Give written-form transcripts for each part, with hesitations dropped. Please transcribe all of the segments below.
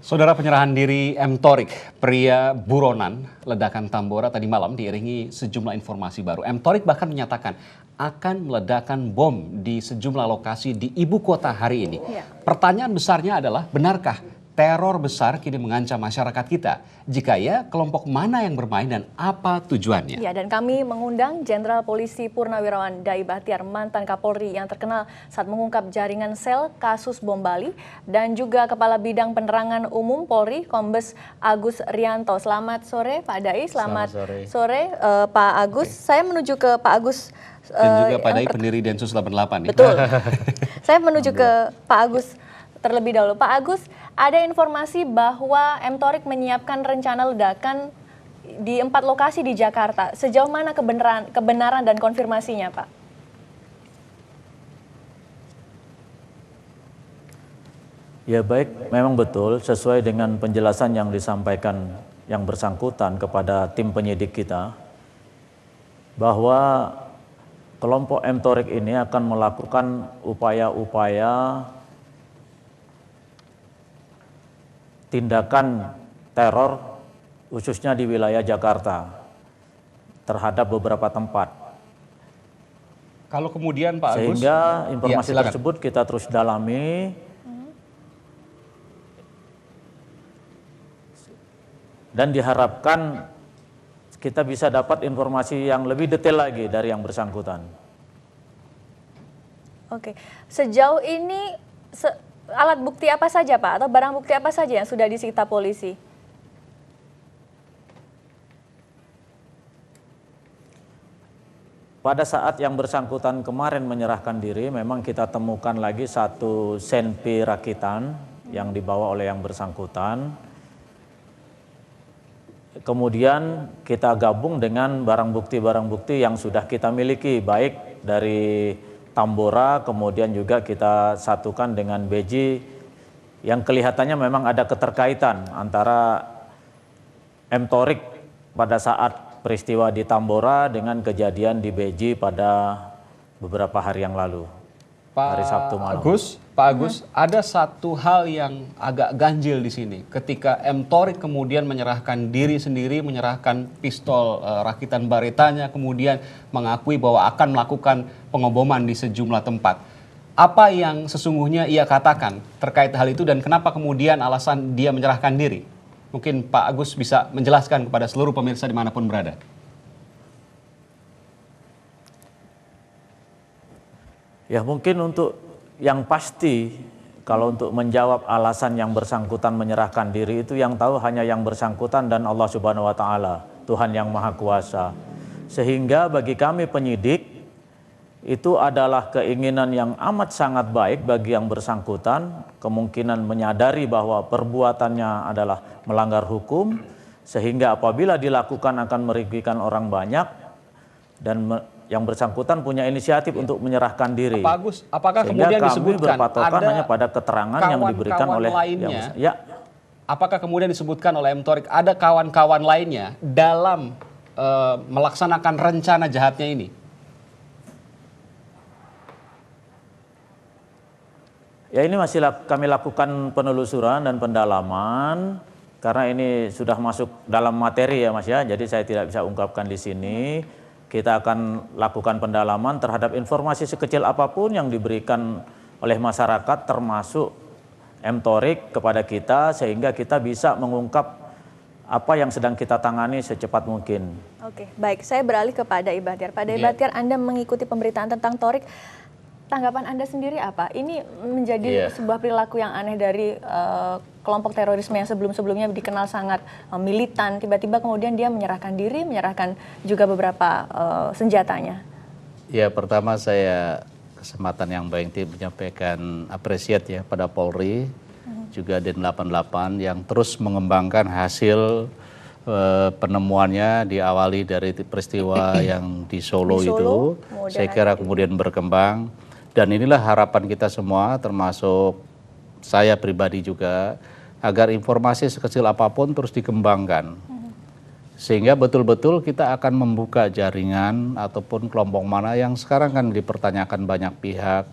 Saudara, penyerahan diri M. Thorik, pria buronan ledakan Tambora tadi malam diiringi sejumlah informasi baru. M. Thorik bahkan menyatakan akan meledakkan bom di sejumlah lokasi di ibu kota hari ini. Pertanyaan besarnya adalah, benarkah teror besar kini mengancam masyarakat kita? Jika ya, kelompok mana yang bermain dan apa tujuannya? Ya, dan kami mengundang Jenderal Polisi Purnawirawan Dai Bachtiar, mantan Kapolri yang terkenal saat mengungkap jaringan sel kasus bom Bali, dan juga Kepala Bidang Penerangan Umum Polri, Kombes Agus Rianto. Selamat sore Pak Dai, selamat sore Pak Agus. Saya menuju ke Pak Agus. Dan juga Pak Dai pendiri Densus 88 nih. Betul. Saya menuju ke Pak Agus terlebih dahulu. Pak Agus, ada informasi bahwa M. Thorik menyiapkan rencana ledakan di 4 lokasi di Jakarta. Sejauh mana kebenaran dan konfirmasinya, Pak? Ya baik, memang betul sesuai dengan penjelasan yang disampaikan yang bersangkutan kepada tim penyidik kita, bahwa kelompok M. Thorik ini akan melakukan upaya-upaya tindakan teror khususnya di wilayah Jakarta terhadap beberapa tempat. Kalau kemudian Pak Agus, sehingga informasi tersebut kita terus dalami dan diharapkan kita bisa dapat informasi yang lebih detail lagi dari yang bersangkutan. Oke, sejauh ini alat bukti apa saja Pak, atau barang bukti apa saja yang sudah disita polisi? Pada saat yang bersangkutan kemarin menyerahkan diri, memang kita temukan lagi satu senpi rakitan yang dibawa oleh yang bersangkutan. Kemudian kita gabung dengan barang bukti yang sudah kita miliki, baik dari Tambora, kemudian juga kita satukan dengan Beji yang kelihatannya memang ada keterkaitan antara M. Thorik pada saat peristiwa di Tambora dengan kejadian di Beji pada beberapa hari yang lalu, hari Sabtu malam. Pak Agus, ada satu hal yang agak ganjil di sini. Ketika M. Thorik kemudian menyerahkan diri sendiri, menyerahkan pistol rakitan baretanya, kemudian mengakui bahwa akan melakukan pengoboman di sejumlah tempat. Apa yang sesungguhnya ia katakan terkait hal itu dan kenapa kemudian alasan dia menyerahkan diri? Mungkin Pak Agus bisa menjelaskan kepada seluruh pemirsa dimanapun berada. Ya mungkin untuk yang pasti, kalau untuk menjawab alasan yang bersangkutan menyerahkan diri itu yang tahu hanya yang bersangkutan dan Allah Subhanahu wa Ta'ala, Tuhan yang Maha Kuasa. Sehingga bagi kami penyidik, itu adalah keinginan yang amat sangat baik bagi yang bersangkutan, kemungkinan menyadari bahwa perbuatannya adalah melanggar hukum, sehingga apabila dilakukan akan merugikan orang banyak, dan yang bersangkutan punya inisiatif untuk menyerahkan diri. Pak Agus, apakah kemudian disebutkan berpatokan hanya pada keterangan yang diberikan oleh lainnya? Ya. Apakah kemudian disebutkan oleh M. Thorik ada kawan-kawan lainnya dalam melaksanakan rencana jahatnya ini? Ya ini masih kami lakukan penelusuran dan pendalaman karena ini sudah masuk dalam materi ya Mas ya. Jadi saya tidak bisa ungkapkan di sini. Kita akan lakukan pendalaman terhadap informasi sekecil apapun yang diberikan oleh masyarakat termasuk M. Thorik kepada kita sehingga kita bisa mengungkap apa yang sedang kita tangani secepat mungkin. Oke, baik. Saya beralih ke Pak Dai Bachtiar. Pak Dai Bachtiar, Anda mengikuti pemberitaan tentang Thorik. Tanggapan Anda sendiri apa? Ini menjadi sebuah perilaku yang aneh dari kelompok terorisme yang sebelum-sebelumnya dikenal sangat militan. Tiba-tiba kemudian dia menyerahkan diri, menyerahkan juga beberapa senjatanya. Ya, pertama saya kesempatan yang baik menyampaikan apresiasi ya pada Polri, juga Den88 yang terus mengembangkan hasil penemuannya diawali dari peristiwa yang di Solo itu. Saya kira kemudian berkembang. Dan inilah harapan kita semua, termasuk saya pribadi juga, agar informasi sekecil apapun terus dikembangkan. Sehingga betul-betul kita akan membuka jaringan ataupun kelompok mana yang sekarang kan dipertanyakan banyak pihak.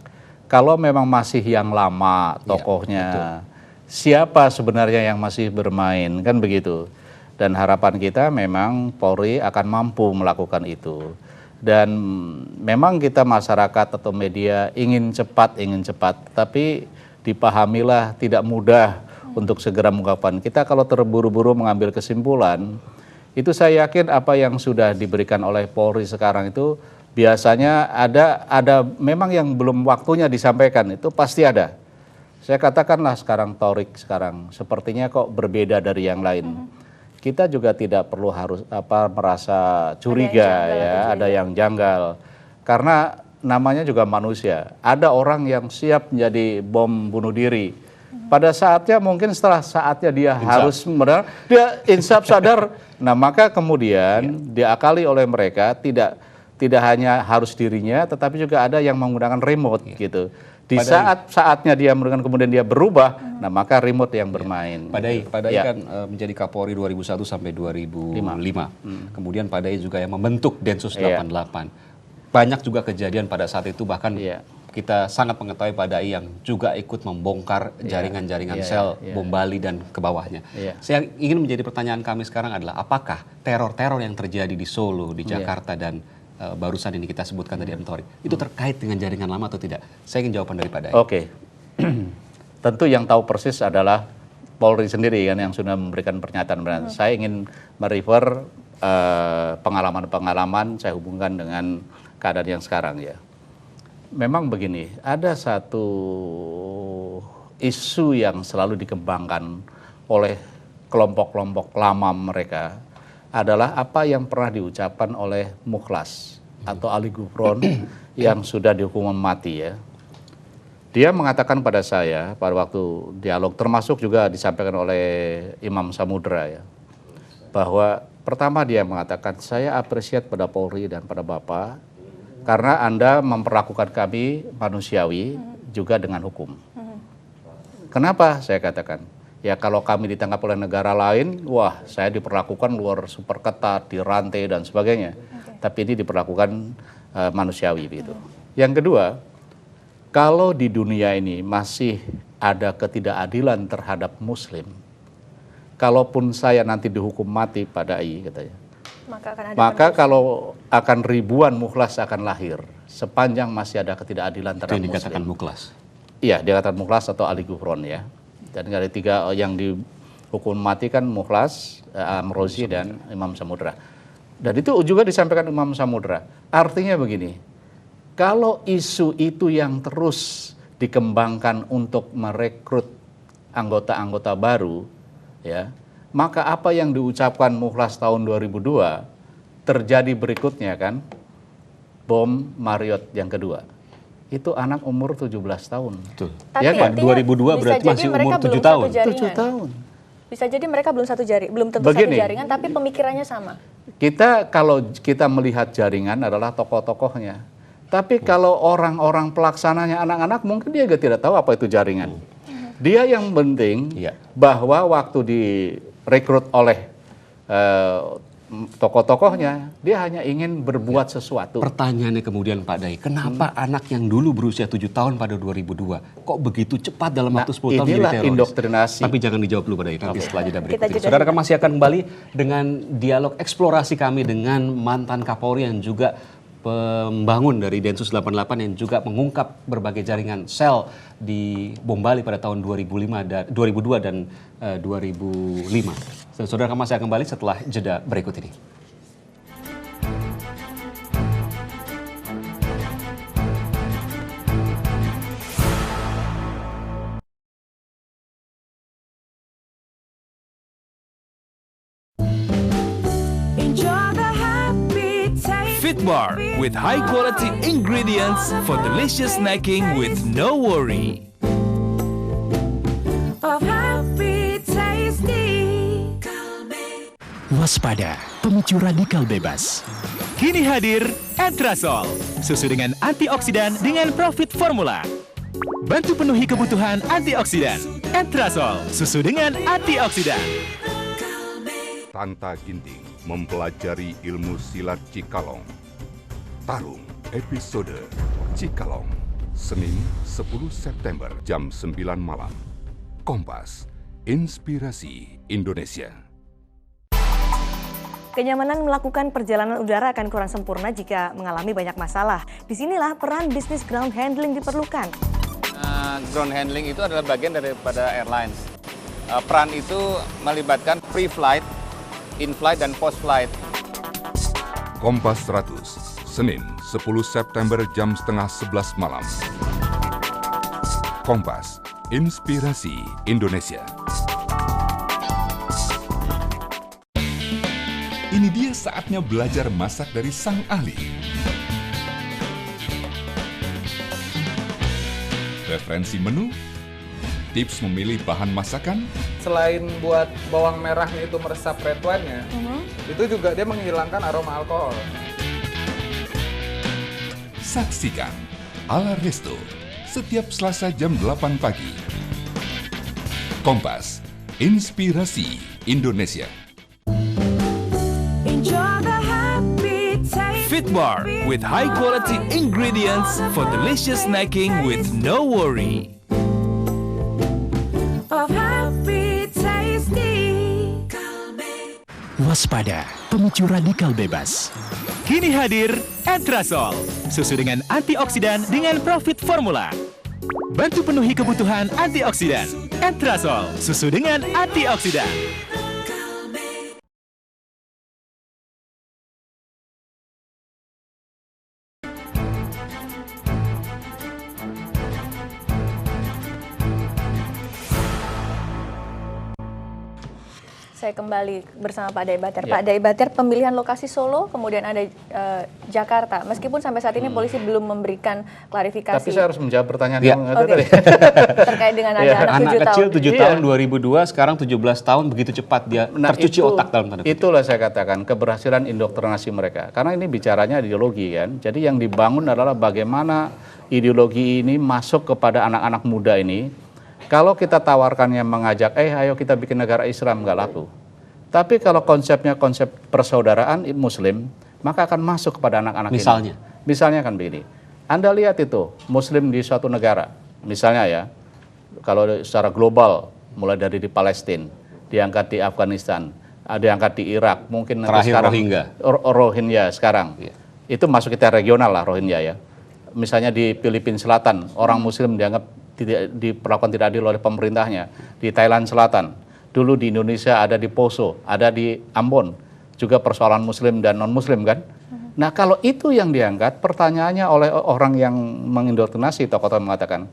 Kalau memang masih yang lama tokohnya, siapa sebenarnya yang masih bermain, kan begitu. Dan harapan kita memang Polri akan mampu melakukan itu. Dan memang kita masyarakat atau media ingin cepat, tapi dipahamilah tidak mudah untuk segera mengungkapkan. Kita kalau terburu-buru mengambil kesimpulan, itu saya yakin apa yang sudah diberikan oleh Polri sekarang itu biasanya ada memang yang belum waktunya disampaikan, itu pasti ada. Saya katakanlah sekarang Thorik sekarang sepertinya kok berbeda dari yang lain. Kita juga tidak perlu harus merasa curiga ada yang janggal. Karena namanya juga manusia. Ada orang yang siap menjadi bom bunuh diri. Pada saatnya mungkin setelah saatnya dia harus dia insaf sadar. Nah, maka kemudian diakali oleh mereka tidak hanya harus dirinya, tetapi juga ada yang menggunakan remote gitu. Di saatnya dia menggunakan kemudian dia berubah, nah maka remote yang bermain. Pak Dai kan menjadi Kapolri 2001 sampai 2005. Kemudian Pak Dai juga yang membentuk Densus 88. Banyak juga kejadian pada saat itu, bahkan kita sangat mengetahui Pak Dai yang juga ikut membongkar jaringan-jaringan sel bom Bali dan ke bawahnya. Saya ingin menjadi pertanyaan kami sekarang adalah apakah teror-teror yang terjadi di Solo, di Jakarta dan barusan ini kita sebutkan tadi Thorik, itu terkait dengan jaringan lama atau tidak? Saya ingin jawaban dari Pak Dai. Oke. Tentu yang tahu persis adalah Polri sendiri kan yang sudah memberikan pernyataan. Saya ingin merefer pengalaman-pengalaman saya hubungkan dengan keadaan yang sekarang ya. Memang begini, ada satu isu yang selalu dikembangkan oleh kelompok-kelompok lama mereka adalah apa yang pernah diucapkan oleh Mukhlas atau Ali Gufron yang sudah dihukuman mati ya. Dia mengatakan pada saya pada waktu dialog, termasuk juga disampaikan oleh Imam Samudra ya, bahwa pertama dia mengatakan saya apresiat pada Polri dan pada Bapak karena Anda memperlakukan kami manusiawi juga dengan hukum. Kenapa saya katakan? Ya kalau kami ditangkap oleh negara lain, wah saya diperlakukan luar super ketat, dirantai dan sebagainya. Tapi ini diperlakukan manusiawi gitu. Yang kedua, kalau di dunia ini masih ada ketidakadilan terhadap Muslim, kalaupun saya nanti dihukum mati pada Dai katanya, maka kalau akan ribuan Mukhlas akan lahir sepanjang masih ada ketidakadilan terhadap Muslim. Itu dikatakan Mukhlas. Iya, dikatakan Mukhlas atau Ali Gufron ya. Dan ada tiga yang dihukum mati kan Mukhlas, Amrozi dan Imam Samudra. Dan itu juga disampaikan Imam Samudra. Artinya begini, kalau isu itu yang terus dikembangkan untuk merekrut anggota-anggota baru, ya, maka apa yang diucapkan Mukhlas tahun 2002 terjadi berikutnya kan, bom Marriott yang kedua. Itu anak umur 17 tahun. Betul. Tapi ya kan 2002 berarti masih umur 7 tahun. 7 tahun. Bisa jadi mereka belum tentu satu jaringan, tapi pemikirannya sama. Kalau kita melihat jaringan adalah tokoh-tokohnya. Tapi kalau orang-orang pelaksananya anak-anak mungkin dia tidak tahu apa itu jaringan. Dia yang penting bahwa waktu direkrut oleh tokoh-tokohnya, dia hanya ingin berbuat sesuatu. Pertanyaannya kemudian Pak Dai, kenapa anak yang dulu berusia 7 tahun pada 2002 kok begitu cepat dalam waktu 10 tahun menjadi teroris? Indoktrinasi. Tapi jangan dijawab dulu Pak Dai, nanti setelah jeda berikut ini. Saudara kami masih akan kembali dengan dialog eksplorasi kami dengan mantan Kapolri yang juga pembangun dari Densus 88 yang juga mengungkap berbagai jaringan sel di bom Bali pada tahun 2002 dan 2005. Saudara kami masih akan kembali setelah jeda berikut ini. Fitbar with high quality ingredients for delicious snacking with no worry. Waspada, pemicu radikal bebas. Kini hadir Entrasol, susu dengan antioksidan dengan profit formula. Bantu penuhi kebutuhan antioksidan. Entrasol, susu dengan antioksidan. Tanta Ginting mempelajari ilmu silat Cikalong. Tarung episode Cikalong, Senin 10 September jam 9 malam. Kompas, Inspirasi Indonesia. Kenyamanan melakukan perjalanan udara akan kurang sempurna jika mengalami banyak masalah. Disinilah peran bisnis ground handling diperlukan. Ground handling itu adalah bagian daripada airlines. Peran itu melibatkan pre-flight, in-flight, dan post-flight. Kompas 100, Senin 10 September jam setengah 11 malam. Kompas, Inspirasi Indonesia. Ini dia saatnya belajar masak dari sang ahli. Referensi menu, tips memilih bahan masakan. Selain buat bawang merahnya itu meresap red wine-nya, itu juga dia menghilangkan aroma alkohol. Saksikan Ala Resto setiap Selasa jam 8 pagi. Kompas, Inspirasi Indonesia. Fitbar with high quality ingredients for delicious snacking with no worry. Waspada, pemicu radikal bebas. Kini hadir Etrasol, susu dengan antioksidan dengan profit formula. Bantu penuhi kebutuhan antioksidan. Etrasol, susu dengan antioksidan. Saya kembali bersama Pak Daibater. Pak Daibater, pemilihan lokasi Solo, kemudian ada Jakarta. Meskipun sampai saat ini polisi belum memberikan klarifikasi. Tapi saya harus menjawab pertanyaan yang ada tadi. Terkait dengan ada anak kecil 7 Iya. tahun 2002, sekarang 17 tahun, begitu cepat dia tercuci otak dalam tanda kutip. Itulah saya katakan keberhasilan indoktrinasi mereka. Karena ini bicaranya ideologi kan. Jadi yang dibangun adalah bagaimana ideologi ini masuk kepada anak-anak muda ini. Kalau kita tawarkannya mengajak, ayo kita bikin negara Islam, nggak laku. Tapi kalau konsepnya konsep persaudaraan Muslim, maka akan masuk kepada anak-anak ini. Misalnya kan begini, Anda lihat itu Muslim di suatu negara, misalnya ya, kalau secara global, mulai dari di Palestina, diangkat di Afghanistan, diangkat di Irak, mungkin nanti terakhir sekarang Rohingya sekarang, itu masuk kita regional lah Rohingya ya. Misalnya di Filipina Selatan, orang Muslim dianggap diperlakukan tidak adil oleh pemerintahnya. Di Thailand Selatan, dulu di Indonesia ada di Poso, ada di Ambon, juga persoalan Muslim dan non-Muslim kan. Nah kalau itu yang diangkat, pertanyaannya oleh orang yang mengindoktrinasi, tokoh-tokoh mengatakan,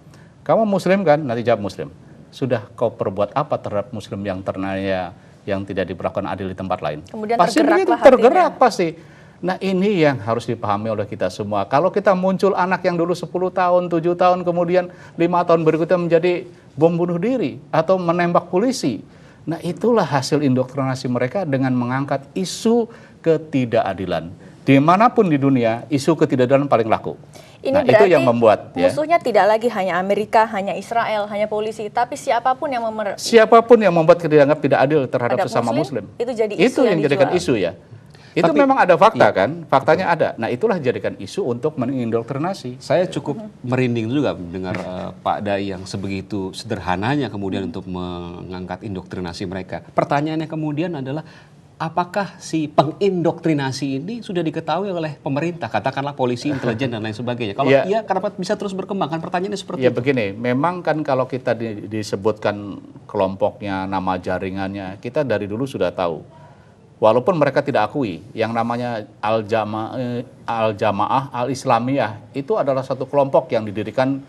kamu Muslim kan? Nanti jawab Muslim. Sudah kau perbuat apa terhadap Muslim yang ternaya, yang tidak diperlakukan adil di tempat lain? Kemudian pasti begitu, tergerak pasti. Nah ini yang harus dipahami oleh kita semua. Kalau kita muncul anak yang dulu 10 tahun, 7 tahun, kemudian 5 tahun berikutnya menjadi bom bunuh diri atau menembak polisi. Nah itulah hasil indoktrinasi mereka dengan mengangkat isu ketidakadilan. Dimanapun di dunia, isu ketidakadilan paling laku. Ini nah itu yang membuat. Musuhnya tidak lagi hanya Amerika, hanya Israel, hanya polisi, tapi siapapun yang membuat dianggap tidak adil terhadap sesama Muslim. Itu jadi isu itu yang jadikan isu ya. Itu tapi, memang ada fakta kan, faktanya ada. Nah itulah jadikan isu untuk mengindoktrinasi. Saya cukup merinding juga mendengar Pak Dai yang sebegitu sederhananya kemudian untuk mengangkat indoktrinasi mereka. Pertanyaannya kemudian adalah, apakah si pengindoktrinasi ini sudah diketahui oleh pemerintah, katakanlah polisi, intelijen dan lain sebagainya? Kalau iya, kenapa bisa terus berkembang? Kan pertanyaannya seperti itu. Ya begini, memang kan kalau kita disebutkan kelompoknya, nama jaringannya, kita dari dulu sudah tahu. Walaupun mereka tidak akui, yang namanya Al-Jamaah Al-Islamiyah itu adalah satu kelompok yang didirikan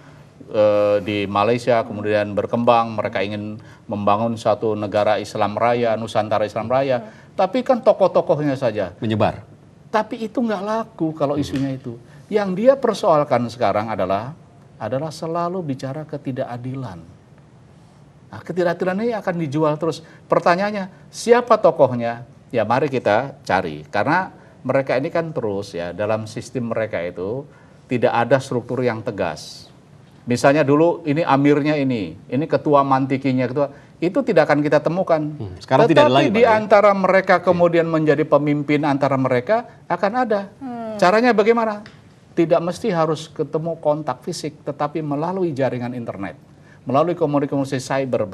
di Malaysia, kemudian berkembang, mereka ingin membangun satu negara Islam Raya, Nusantara Islam Raya, tapi kan tokoh-tokohnya saja menyebar. Tapi itu nggak laku kalau isunya itu. Yang dia persoalkan sekarang adalah selalu bicara ketidakadilan. Nah, ketidakadilan ini akan dijual terus. Pertanyaannya, siapa tokohnya? Ya mari kita cari, karena mereka ini kan terus ya, dalam sistem mereka itu tidak ada struktur yang tegas. Misalnya dulu ini amirnya ini ketua mantikinya, itu tidak akan kita temukan. Sekarang tidak ada lagi. Tetapi di antara mereka kemudian menjadi pemimpin antara mereka akan ada. Caranya bagaimana? Tidak mesti harus ketemu kontak fisik, tetapi melalui jaringan internet. melalui komunikasi cyber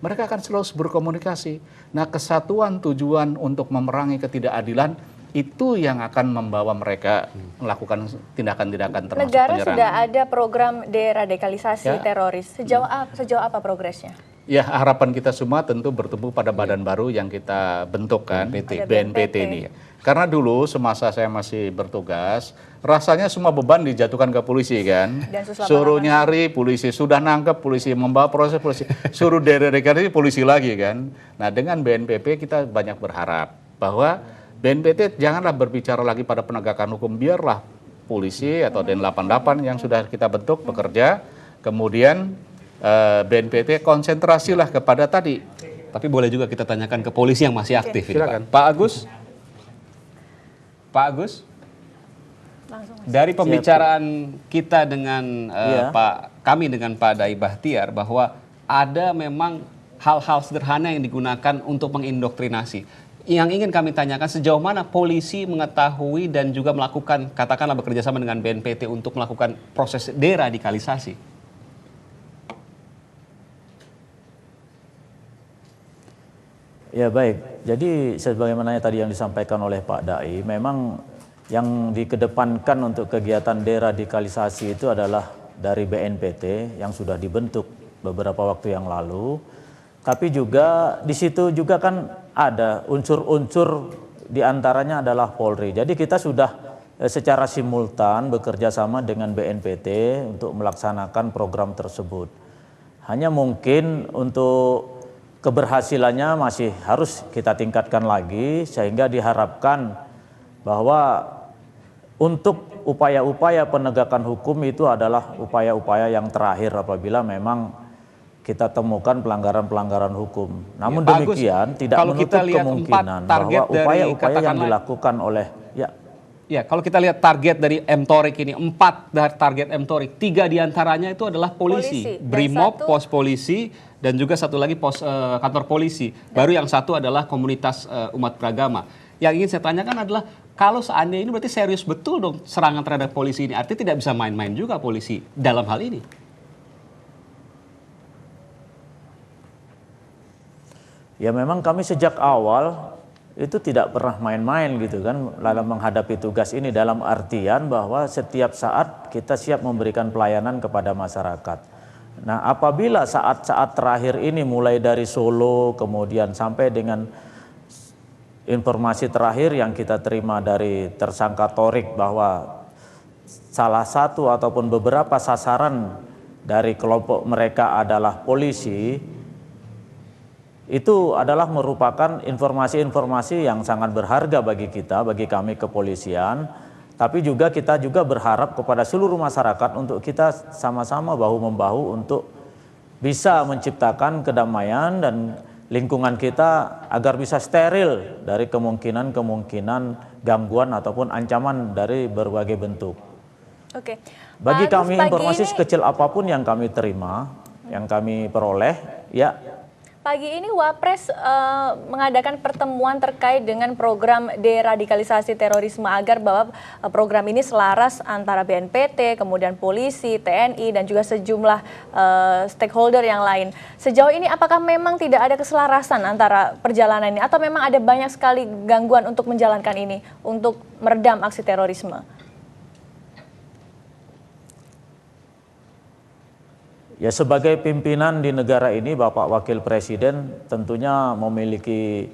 mereka akan selalu berkomunikasi. Nah, kesatuan tujuan untuk memerangi ketidakadilan itu yang akan membawa mereka melakukan tindakan-tindakan termasuk Negara penyerangan. sudah ada program deradikalisasi teroris. Sejauh apa progresnya? Ya, harapan kita semua tentu bertumbuh pada badan baru yang kita bentuk kan, BNPT ini. Karena dulu semasa saya masih bertugas, rasanya semua beban dijatuhkan ke polisi kan. Suruh nyari, polisi sudah nangkep, polisi membawa proses, polisi suruh deradikalisasi, polisi lagi kan. Nah, dengan BNPP kita banyak berharap bahwa BNPT janganlah berbicara lagi pada penegakan hukum, biarlah polisi atau Den88 yang sudah kita bentuk bekerja, kemudian BNPT konsentrasilah kepada tadi. Tapi boleh juga kita tanyakan ke polisi yang masih aktif ini, silakan. Pak Agus. Pak Agus, dari pembicaraan kita dengan kami dengan Pak Dai Bahtiar bahwa ada memang hal-hal sederhana yang digunakan untuk mengindoktrinasi. Yang ingin kami tanyakan, sejauh mana polisi mengetahui dan juga melakukan, katakanlah bekerjasama dengan BNPT untuk melakukan proses deradikalisasi? Ya baik, jadi sebagaimana tadi yang disampaikan oleh Pak Dai, memang yang dikedepankan untuk kegiatan deradikalisasi itu adalah dari BNPT yang sudah dibentuk beberapa waktu yang lalu. Tapi juga di situ juga kan ada unsur-unsur diantaranya adalah Polri. Jadi kita sudah secara simultan bekerja sama dengan BNPT untuk melaksanakan program tersebut. Hanya mungkin untuk keberhasilannya masih harus kita tingkatkan lagi sehingga diharapkan bahwa untuk upaya-upaya penegakan hukum itu adalah upaya-upaya yang terakhir apabila memang kita temukan pelanggaran-pelanggaran hukum. Namun demikian tidak menutup kemungkinan bahwa upaya-upaya yang dilakukan oleh Ya, kalau kita lihat target dari M-Torik ini, 4 dari target M-Torik, 3 diantaranya itu adalah polisi. Brimob, pos polisi, dan juga satu lagi kantor polisi. Baru yang satu adalah komunitas umat beragama. Yang ingin saya tanyakan adalah, kalau seandainya ini berarti serius betul dong serangan terhadap polisi ini. Artinya tidak bisa main-main juga polisi dalam hal ini. Ya memang kami sejak awal itu tidak pernah main-main gitu kan dalam menghadapi tugas ini, dalam artian bahwa setiap saat kita siap memberikan pelayanan kepada masyarakat. Nah, apabila saat-saat terakhir ini mulai dari Solo kemudian sampai dengan informasi terakhir yang kita terima dari tersangka Torik bahwa salah satu ataupun beberapa sasaran dari kelompok mereka adalah polisi, itu adalah merupakan informasi-informasi yang sangat berharga bagi kita, bagi kami kepolisian. Tapi juga kita juga berharap kepada seluruh masyarakat untuk kita sama-sama bahu-membahu untuk bisa menciptakan kedamaian dan lingkungan kita agar bisa steril dari kemungkinan-kemungkinan gangguan ataupun ancaman dari berbagai bentuk. Oke. Bagi kami informasi sekecil apapun yang kami terima, yang kami peroleh, ya. Pagi ini Wapres mengadakan pertemuan terkait dengan program deradikalisasi terorisme agar bahwa program ini selaras antara BNPT, kemudian polisi, TNI, dan juga sejumlah stakeholder yang lain. Sejauh ini apakah memang tidak ada keselarasan antara perjalanan ini atau memang ada banyak sekali gangguan untuk menjalankan ini, untuk meredam aksi terorisme? Ya sebagai pimpinan di negara ini Bapak Wakil Presiden tentunya memiliki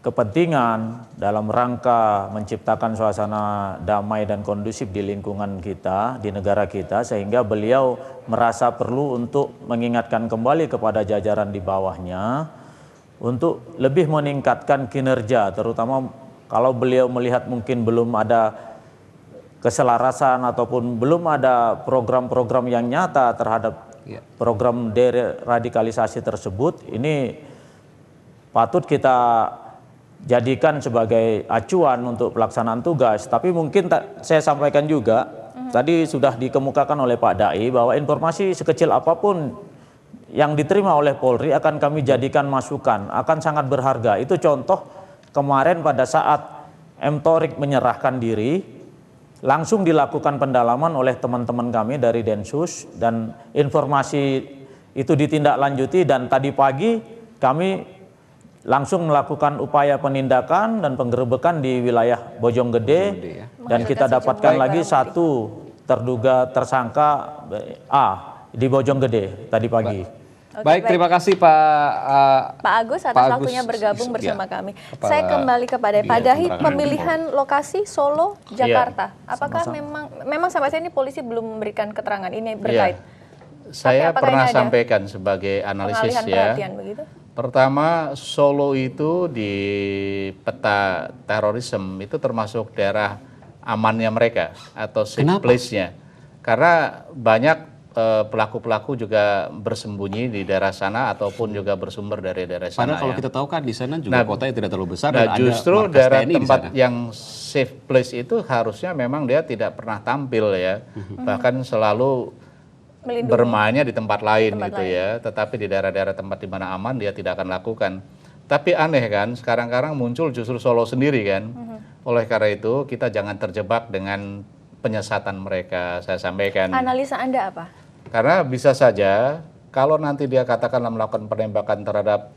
kepentingan dalam rangka menciptakan suasana damai dan kondusif di lingkungan kita, di negara kita, sehingga beliau merasa perlu untuk mengingatkan kembali kepada jajaran di bawahnya untuk lebih meningkatkan kinerja, terutama kalau beliau melihat mungkin belum ada keselarasan ataupun belum ada program-program yang nyata terhadap program deradikalisasi tersebut, ini patut kita jadikan sebagai acuan untuk pelaksanaan tugas. Tapi mungkin saya sampaikan juga, tadi sudah dikemukakan oleh Pak Dai bahwa informasi sekecil apapun yang diterima oleh Polri akan kami jadikan masukan, akan sangat berharga. Itu contoh kemarin pada saat M-Torik menyerahkan diri, langsung dilakukan pendalaman oleh teman-teman kami dari Densus dan informasi itu ditindaklanjuti, dan tadi pagi kami langsung melakukan upaya penindakan dan penggerebekan di wilayah Bojonggede dan kita dapatkan lagi satu terduga tersangka A di Bojonggede tadi pagi. Baik, terima kasih Pak Agus atas waktunya bergabung bersama kami. Saya kembali kepada Pak Dahi, pemilihan lokasi Solo, Jakarta. Apakah memang sampai saat ini polisi belum memberikan keterangan ini berkait? Saya pernah sampaikan sebagai analisis ya. Pertama, Solo itu di peta terorisme itu termasuk daerah amannya mereka atau safe place-nya. Karena banyak pelaku-pelaku juga bersembunyi di daerah sana ataupun juga bersumber dari daerah sana. Padahal kalau kita tahu kan di sana juga kotanya tidak terlalu besar. Nah, justru daerah tempat yang safe place itu harusnya memang dia tidak pernah tampil ya, bahkan selalu bermainnya di tempat lain gitu ya. Tetapi di daerah-daerah tempat di mana aman dia tidak akan lakukan. Tapi aneh kan, sekarang-kadang muncul justru Solo sendiri kan. Oleh karena itu kita jangan terjebak dengan penyesatan mereka. Saya sampaikan. Analisa Anda apa? Karena bisa saja kalau nanti dia katakanlah melakukan penembakan terhadap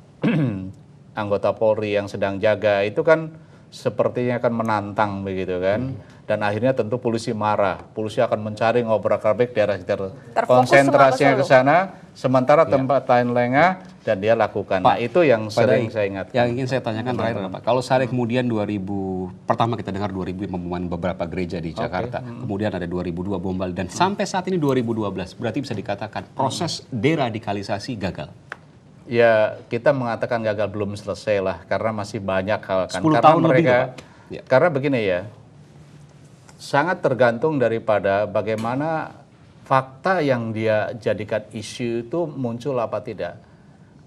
anggota Polri yang sedang jaga, itu kan sepertinya akan menantang begitu kan. Dan akhirnya tentu polisi marah. Polisi akan mencari ngobrak-abrik daerah sekitar, konsentrasinya ke sana, sementara tempat lain lengah dan dia lakukan. Nah, itu yang sering saya ingat. Yang ingin saya tanyakan terakhir Pak, kalau sehari kemudian pertama kita dengar 2000 pemboman beberapa gereja di Jakarta, kemudian ada 2002 bom Bali, dan sampai saat ini 2012, berarti bisa dikatakan proses deradikalisasi gagal. Ya, kita mengatakan gagal belum selesai lah, karena masih banyak hal kan. 10 karena tahun mereka, lebih, karena begini ya, sangat tergantung daripada bagaimana fakta yang dia jadikan isu itu muncul apa tidak.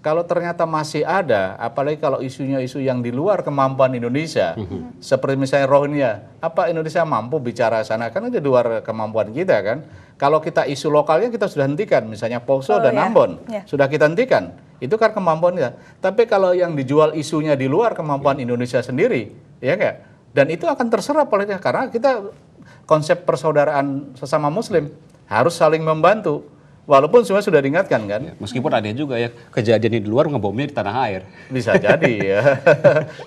Kalau ternyata masih ada, apalagi kalau isunya isu yang di luar kemampuan Indonesia, seperti misalnya Rohingya, apa Indonesia mampu bicara sana? Kan itu di luar kemampuan kita kan. Kalau kita isu lokalnya kita sudah hentikan, misalnya Poso dan Ambon, sudah kita hentikan. Itu kan kemampuan kita. Tapi kalau yang dijual isunya di luar kemampuan Indonesia sendiri, ya enggak? Dan itu akan terserap politiknya, karena kita konsep persaudaraan sesama Muslim harus saling membantu. Walaupun semua sudah diingatkan kan. Ya, meskipun ada juga ya kejadian di luar ngebomnya di tanah air. Bisa jadi ya.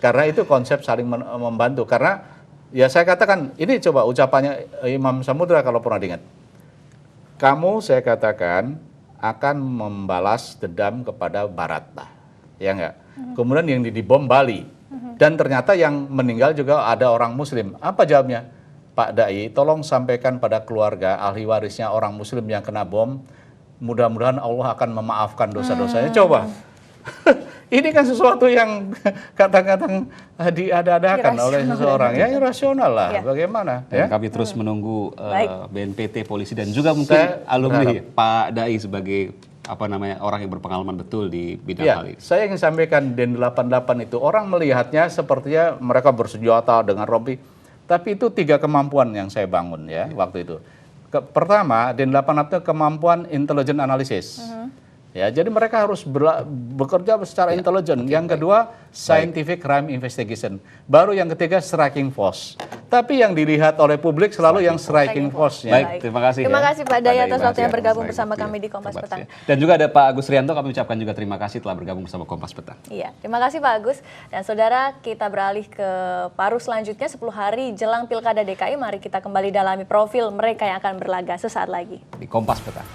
Karena itu konsep saling membantu. Karena ya saya katakan, ini coba ucapannya Imam Samudra kalau pernah diingat. Kamu saya katakan akan membalas dendam kepada Barat lah. Ya enggak? Kemudian yang dibom Bali. Dan ternyata yang meninggal juga ada orang Muslim. Apa jawabnya? Pak Dai, tolong sampaikan pada keluarga ahli warisnya orang Muslim yang kena bom. Mudah-mudahan Allah akan memaafkan dosa-dosanya. Coba. Ini kan sesuatu yang kadang-kadang diada-adakan oleh seseorang. Ya irasional lah. Ya. Bagaimana? Dan kami terus menunggu BNPT, polisi, dan juga mungkin alumni Pak Dai sebagai orang yang berpengalaman betul di bidang hal ini. Saya ingin sampaikan Den 88 itu orang melihatnya sepertinya mereka bersenjata dengan rompi. Tapi itu 3 kemampuan yang saya bangun ya waktu itu. Pertama, Den 88 itu kemampuan intelligent analysis. Ya, jadi mereka harus bekerja secara intelijen. Yang kedua, scientific crime investigation. Baru yang ketiga, striking force. Tapi yang dilihat oleh publik selalu yang striking force-nya. Baik, terima kasih. Terima kasih Pak Dai atas waktunya bergabung bersama kami di Kompas Petang. Dan juga ada Pak Agus Rianto, kami ucapkan juga terima kasih telah bergabung bersama Kompas Petang. Iya, terima kasih Pak Agus. Dan saudara, kita beralih ke paruh selanjutnya 10 hari jelang Pilkada DKI. Mari kita kembali dalami profil mereka yang akan berlaga sesaat lagi. Di Kompas Petang.